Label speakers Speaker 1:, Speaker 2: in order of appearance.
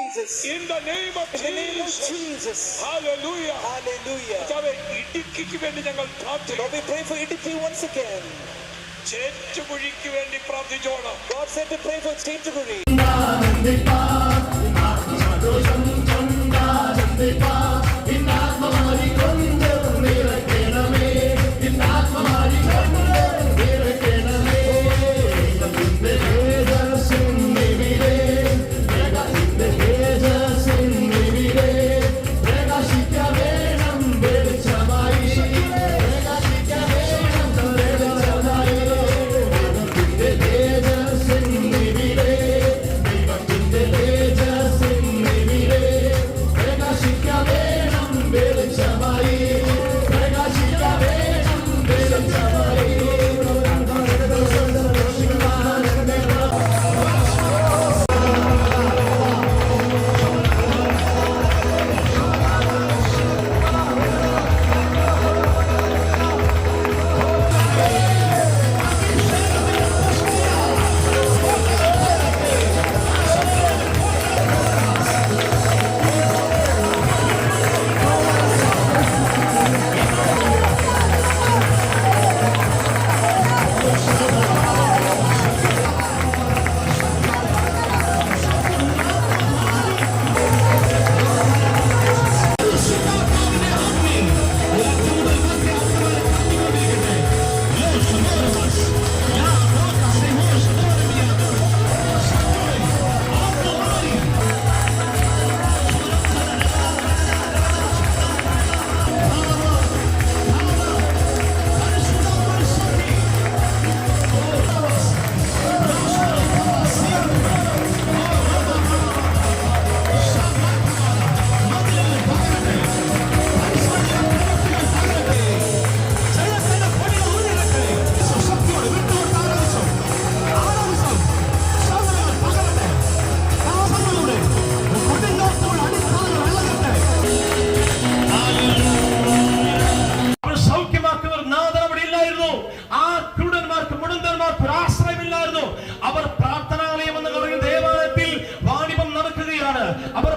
Speaker 1: Jesus.
Speaker 2: In the name of
Speaker 1: In the name of
Speaker 2: Jesus.
Speaker 1: Jesus.
Speaker 2: Hallelujah.
Speaker 1: Hallelujah.
Speaker 2: ഇടുക്കിക്ക് വേണ്ടി ഞങ്ങൾ പ്രാർത്ഥിക്കുന്നു.
Speaker 1: Lord, we pray for Idiki once again.
Speaker 2: ചേറ്റുകുഴിക്ക് വേണ്ടി പ്രാർത്ഥിച്ചോണം.
Speaker 1: God said to pray for Chettuguri.
Speaker 3: അവർ പ്രാർത്ഥനാലയം എന്ന് പറയുന്ന ദേവാലയത്തിൽ വാണിഭം നടക്കുകയാണ്. അവർ